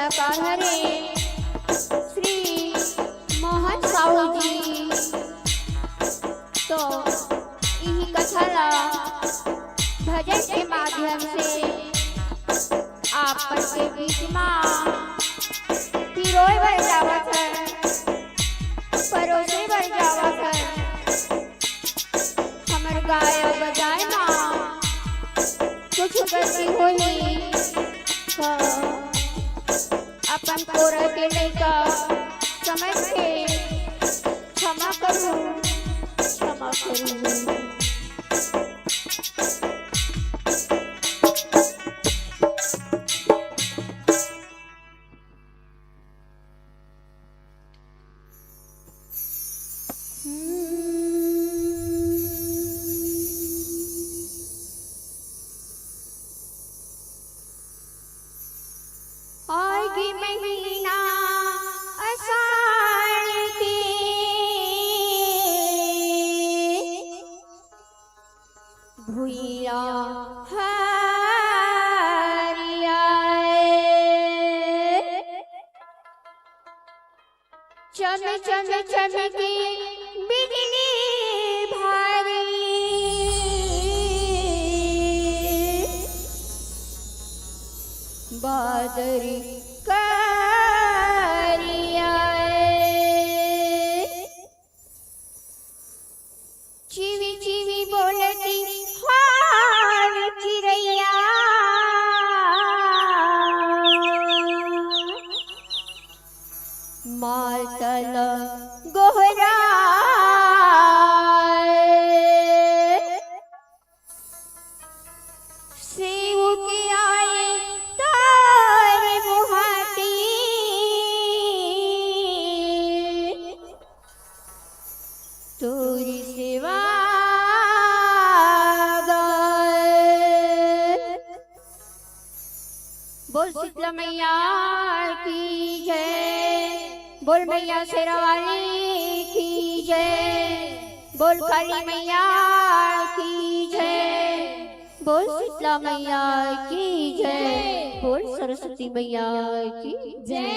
कलाकार हरे श्री मोहन साहू जी। तो यही कथाला भजन के माध्यम से आप सबके बीच में पिरोय भर जावत है, परोसे भर जावत है। हमर गाय बजाय माँ कुछ गलती होली तो अपन कोरा के लेका समझ के क्षमा करूं, क्षमा करूं। आएगी महीना आषाढ़ की, भुइया हरियाए, चम चम चमकी बिजली भारी, बादरी करियाए, चिवी चिवी बोलती हार चिड़ैया, मातल गोहराए, शिव की आए तार मुहाटी, तोरी सेवा गाए। बोल शीतला मैया की जय, बोल मैया शेरावाली की जय, बोल काली मैया की जय, बोल शीतला मैया की जय, बोल सरस्वती मैया की जय।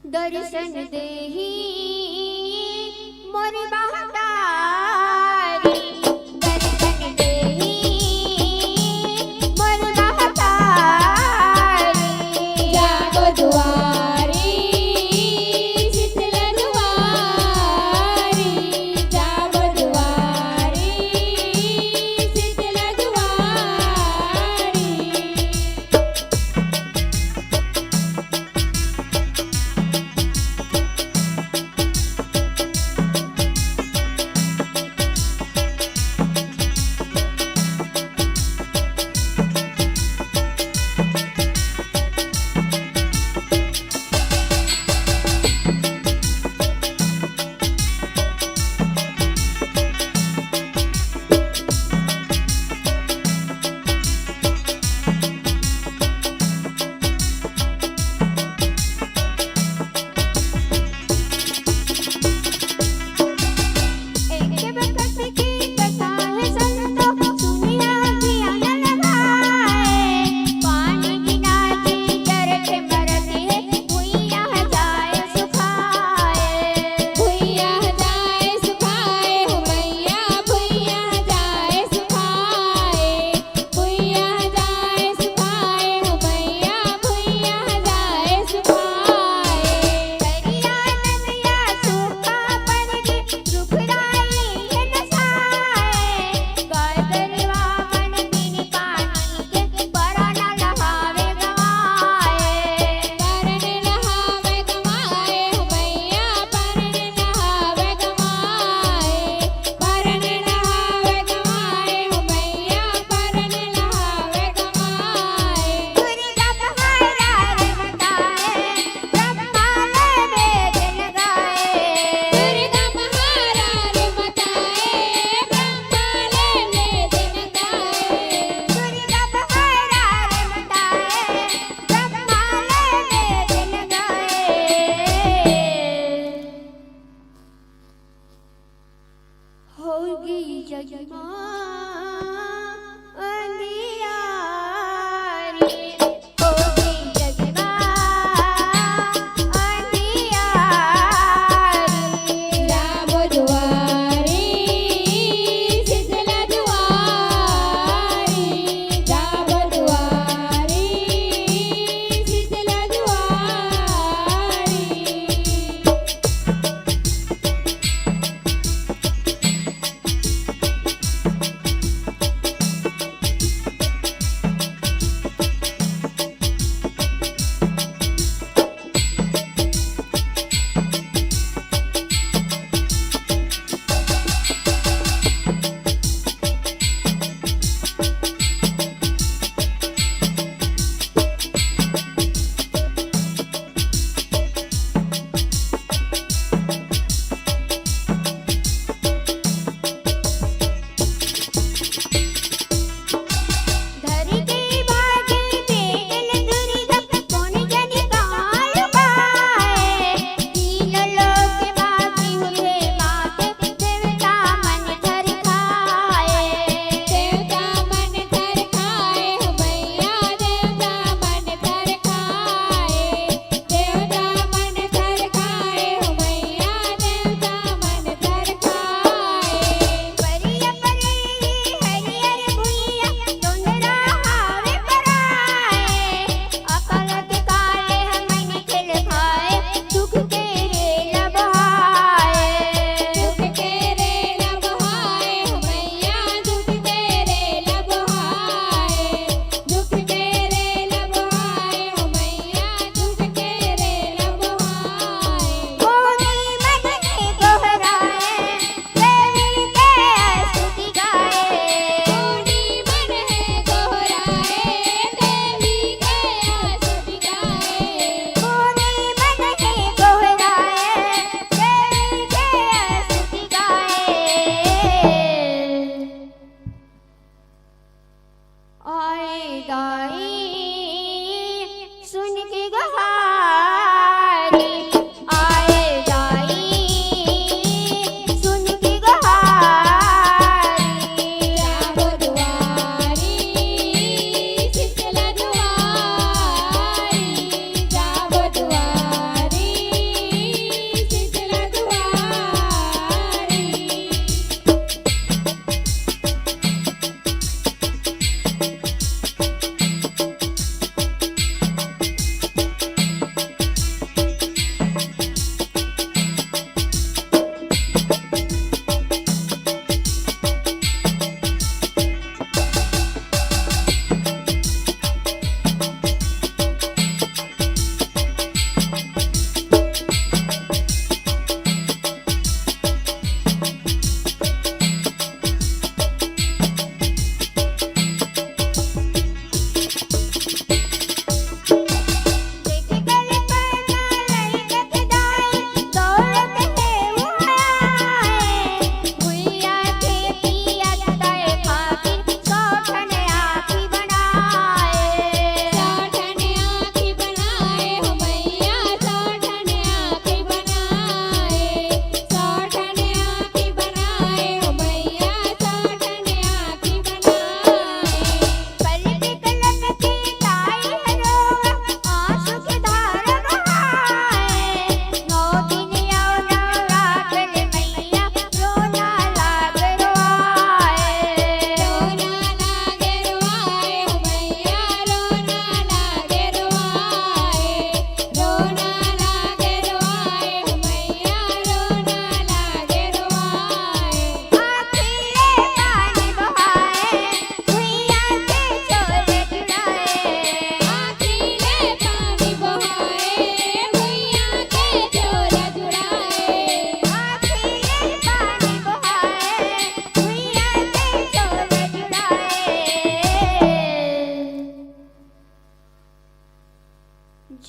दर्शन देही मोरी महतारी, दर्शन देही मोरी महतारी, जागो दुआरी शीतला दुआरी, जागो दुआरी शीतला दुआरी।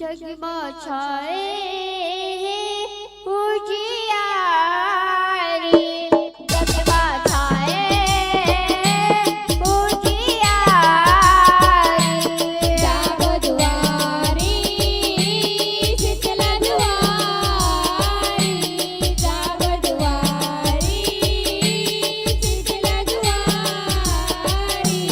जगमा छाए उजियारी जगमा छाए उजियारी जागो दुआरी शीतला दुआरी जागो दुआरी शीतला दुआरी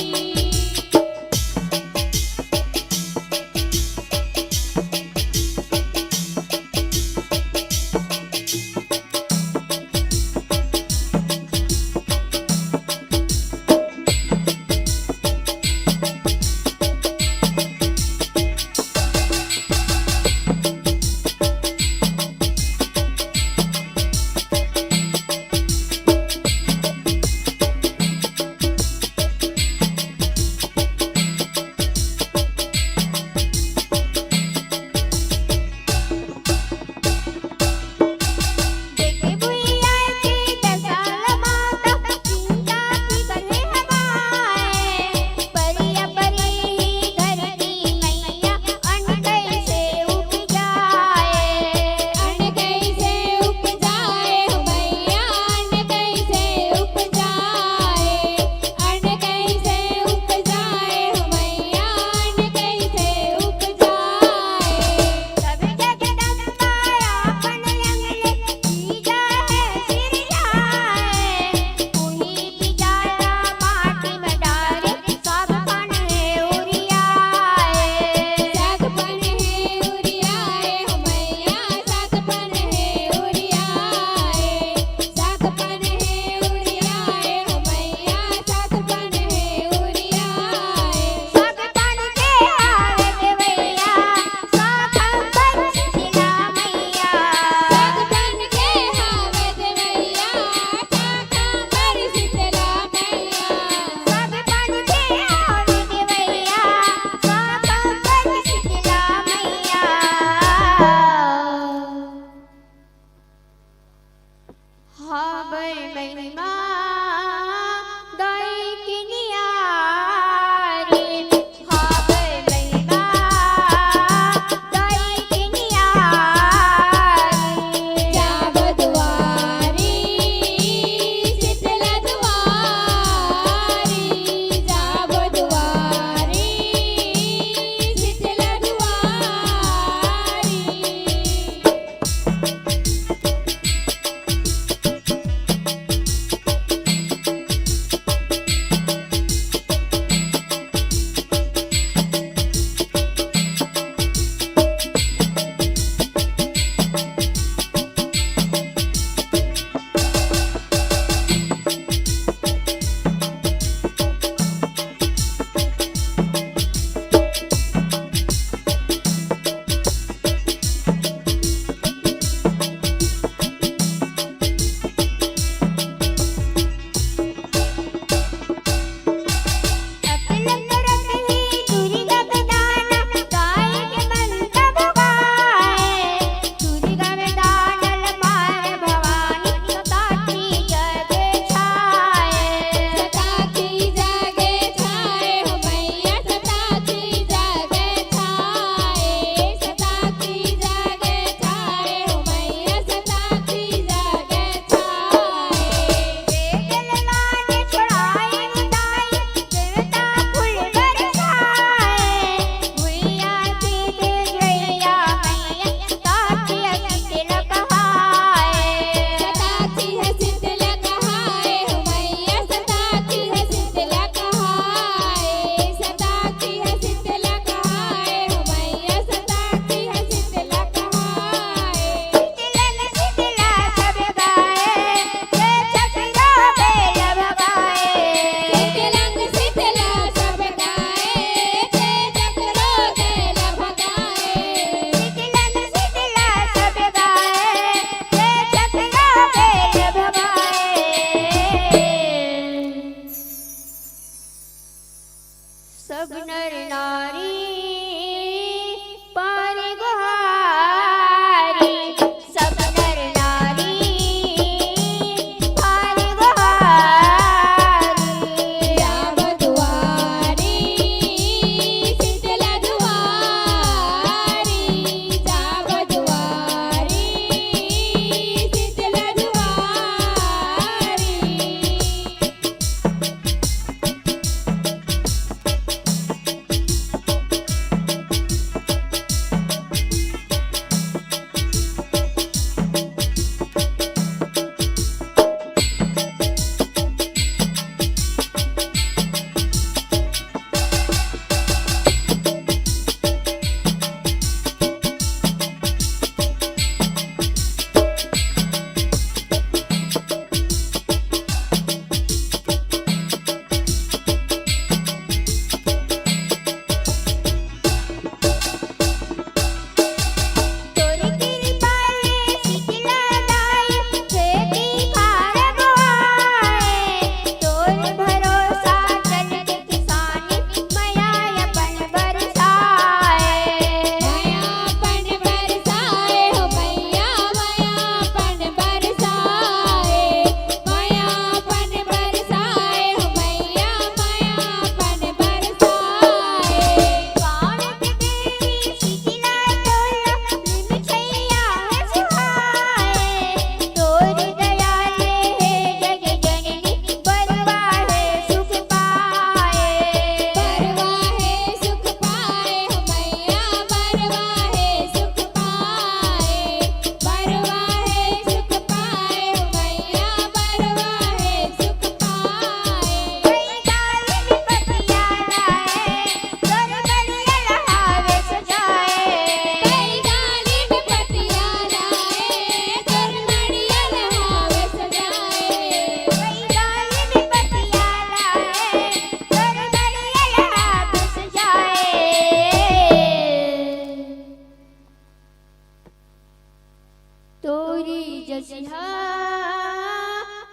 जसिहा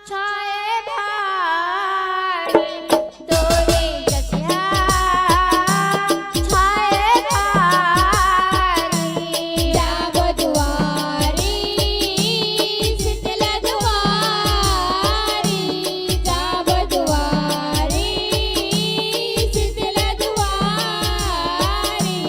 छाए भारी तोरे जसिहा छाए भारी जाब दुआरी शीतल दुआरी जाब दुआरी शीतल दुआरी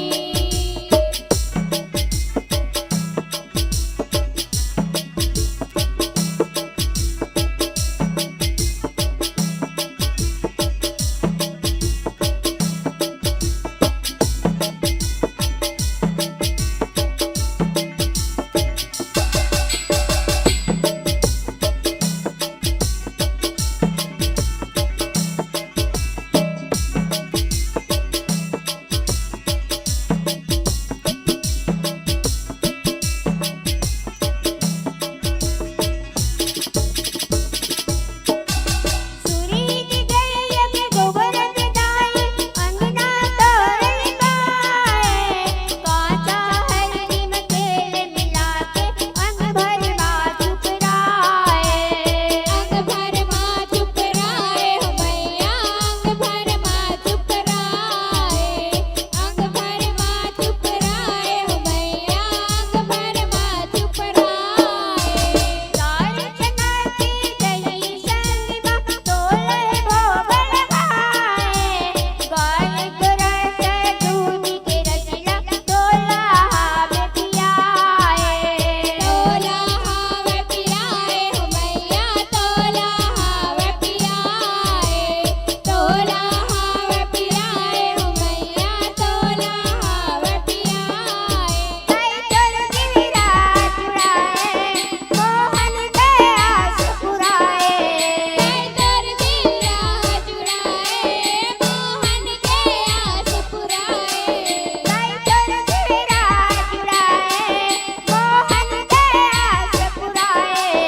सुरीत गैया के गोबर के दाई अंगना तोरण गाए काचा हल्दी में तेल मिला के अंग भर माँ चुपराए अंग भर माँ चुप राए हो मैया अंग भर माँ चुप राए अंग भर माँ चुप राए हो मैया अंग भर माँ चुप राए लाल चना की दही संग बा तोले भोगन खाए गाय को रस दूध के रसला तोला हावे पियाए तोला हावे पिराए हो मैया तोला हावे पिराए तोला हावे पिराए हो मैया तोला हावे पिराए ताई तोर गिरा चुराए मोहन के आस पुराए कर दिया चुराए मोहन के आस पुराए ताई तोर गिरा चुराए मोहन के आस पुराए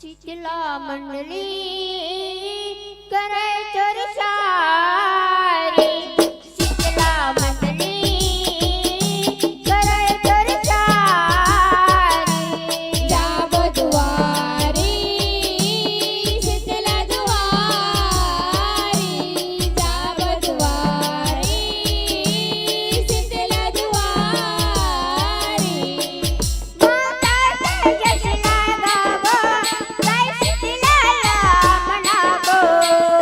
शीतला मंडली करे चोर सारी शीतला मंडली करे चोर सारी जाब दुआरी शीतल दुआरी जाब दुआरी शीतल दुआरी माता के जसना गावो ताई शीतला मनावो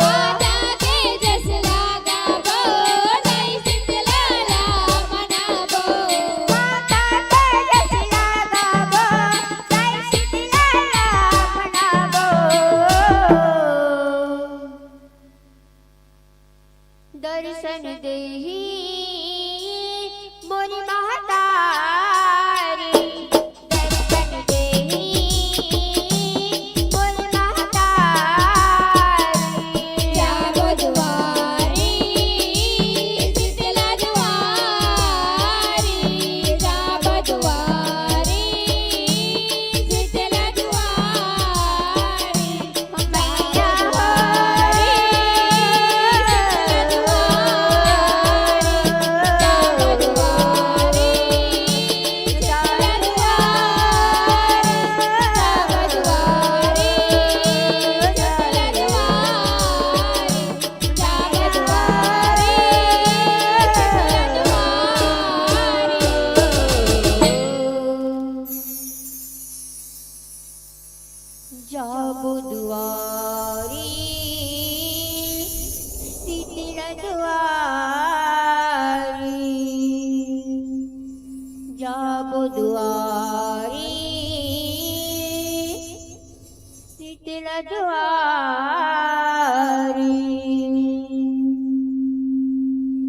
माता के जस लगाबो नहीं शीतल मनाबो माता के जसना गावो ताई शीतला मनावो दर्शन देहि मोरी महतारी दर्शन देहि मोरी महतारी जाब दुआरी शीतल दुआरी जाब दुआरी शीतल दुआरी मैया हो जाब दुआरी शीतल दुआरी जाब दुआरी शीतल दुआरी जाब दुआरी जाबो दुआरी शीतल दुआरी जाबो दुआरी शीतल दुआरी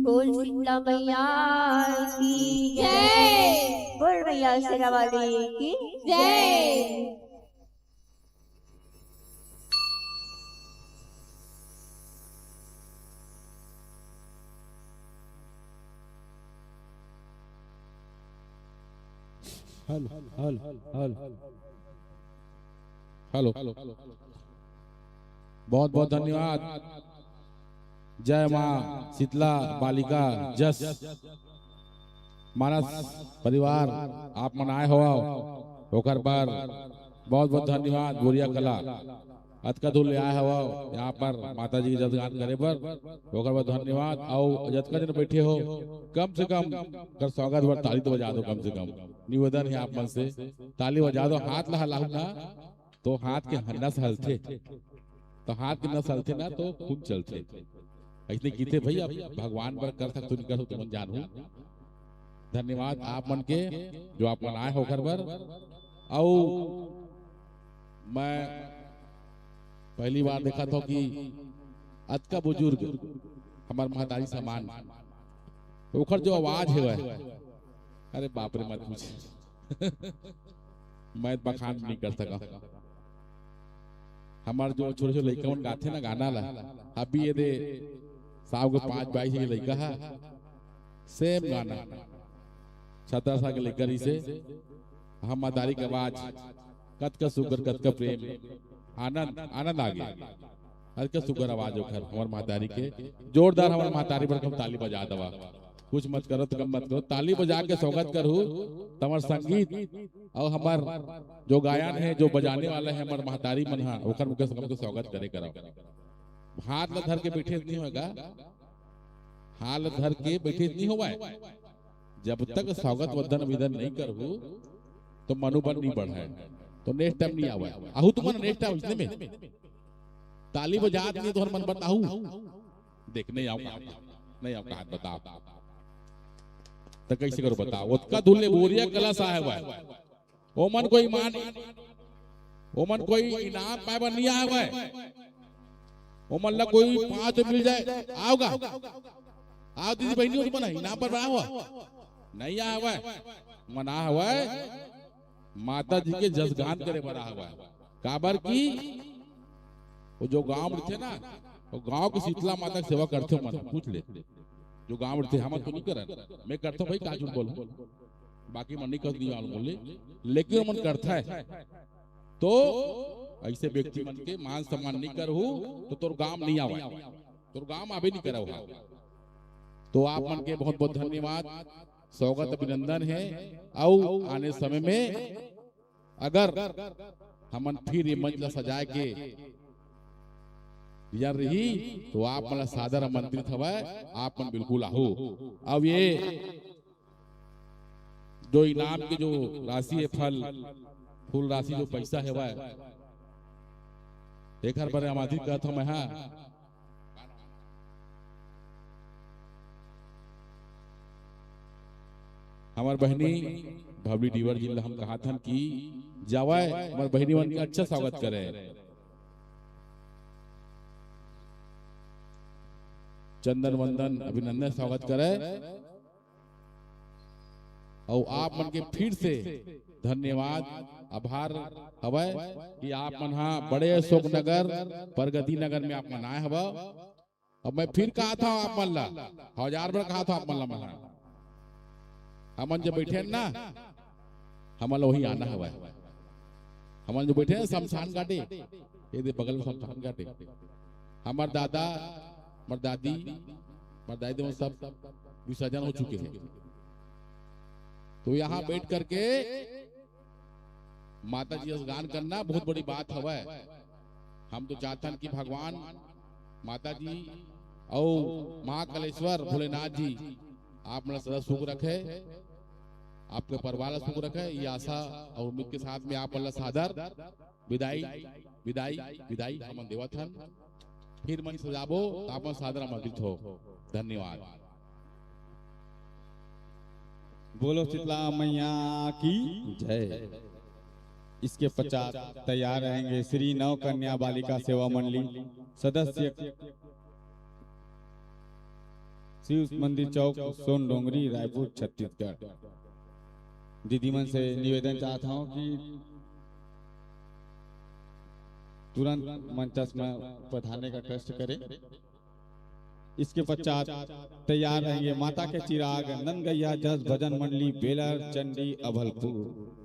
बोल शीतला मैया की जय बोल मैया शेरावाली की जय हेलो बहुत बहुत धन्यवाद। जय माँ शीतला बालिका जस मानस परिवार आप मन आए हो ओकर पर बहुत बहुत धन्यवाद। बोरिया कला अतका दूर ले आए हो यहाँ पर माता जी की जसगान करे पर ओकर पर धन्यवाद। और जतका दिन बैठे हो कम से कम कर स्वागत पर ताली तो बजा दो, कम से कम निवेदन है आप मन से ताली बजा दो। हाथ ला हलाऊ ना तो हाथ के नस हलते, तो हाथ के नस हलते ना तो खून चलते। ऐसे गीते भाई अब भगवान पर कर सकते नहीं कर सकते मन जानू। धन्यवाद आप मन के जो आप मन आए हो घर पर। और मैं पहली बार देखा था कि अतका बुजुर्ग हमारे महतारी समान ओखर जो आवाज है वह, अरे बाप रे मत पूछ मैं बखान नहीं कर सका। हमारे जो छोटे छोटे लड़का मन गाते ना गाना ला, अभी ये दे साहब के 5-22 के लड़का है सेम गाना 17 साल के लड़का से हम महतारी की आवाज कत का सुगर कत का प्रेम आनंद आनंद आ गया। हल्का सुगर आवाज हो खर हमारे महतारी के जोरदार हमारे महतारी पर कम ताली बजा दवा। कुछ मत करो तो कम मत करो, ताली बजा के स्वागत करू। तमर संगीत और हमार जो गायन है जो बजाने वाला है हमारे महतारी मन हा ओकर मुके सबके स्वागत करे करो। हाथ ल धर के बैठे नहीं होगा, हाथ ल धर के बैठे नहीं होगा। जब तक स्वागत वंदन विधन नहीं करू तो मनोबल नहीं बढ़ा है, तो नेक्स्ट टाइम नहीं आवा। आहू तुम नेक्स्ट टाइम इसने में ताली बजा नहीं तो मन बताऊ देख नहीं आऊंगा, नहीं आऊंगा हाथ बताओ तो कैसे करो बताओ। उसका धुले बोरिया कला साहब है ओमन कोई मान ओमन कोई इनाम पाए नहीं आया हुआ है। ओमन ला कोई 5 मिल जाए आओगा आओ दीदी बहनी उस बना इनाम पर बना हुआ नहीं आया हुआ है। मना हुआ है माता जी के जसगान करे बना हुआ है। काबर की वो जो गांव में थे ना वो गांव की शीतला माता की सेवा करते हो। मन पूछ ले जो गांव में थे हम तो नहीं कर मैं करता हूँ भाई काजू बोलो बाकी मन नहीं कर दिया बोले लेकिन मन करता है। तो ऐसे व्यक्ति मन के मान सम्मान नहीं कर तो तोर गांव नहीं आवा, तोर गांव आवे नहीं करा हुआ। तो आप मन के बहुत बहुत धन्यवाद, स्वागत अभिनंदन है। और आने समय में अगर हमन फिर ये मंच ला सजाए के यार रही तो आप मला सादर आमंत्रित हवा, आप मन बिल्कुल आओ। अब ये जो इनाम की जो राशि है फल फूल राशि जो पैसा है वह एक हर बार आमंत्रित करता था मैं। हाँ हमार बहनी भवली डीवर जिला हम कहा था कि जावाए हमारे बहनी मन का अच्छा स्वागत करे। चंदन वंदन अभिनंदन स्वागत करे। और आप मन के फिर से धन्यवाद आभार हवय कि आप मन हाँ बड़े अशोक नगर प्रगति नगर में आप मन आए हवा। अब मैं फिर कहा था आप मन ला 1000 बार कहा था आप मन ला मैं हमन जब बैठे ना हमन वही आना हवा। हमन जो बैठे शमशान घाटे ये दे बगल में शमशान घाटे हमार दादा हमार दादी हमार दादी सब विसर्जन हो चुके हैं। तो यहाँ बैठ करके माता जी का गान करना बहुत बड़ी बात है। हम तो चाहते हैं कि भगवान माता जी और माँ कलेश्वर भोलेनाथ जी आप मेरा सदा सुख रखे, आपके परिवार सुख रखे। ये आशा और उम्मीद के साथ में आप अल्लाह सादर विदाई विदाई विदाई हम देवत हन। फिर मन सजाबो तो आप सादर आमंत्रित हो। धन्यवाद। बोलो शीतला मैया की जय। इसके पश्चात तैयार रहेंगे श्री नव कन्या बालिका सेवा मंडली सदस्य शिव मंदिर चौक सोन डोंगरी रायपुर छत्तीसगढ़। दीदी मन से निवेदन चाहता हूँ कि तुरंत मंचस्थ में पधारने का कष्ट करें। इसके पश्चात तैयार रहेंगे माता के चिराग नंद गैया जस भजन मंडली बेलर चंडी अभलपुर।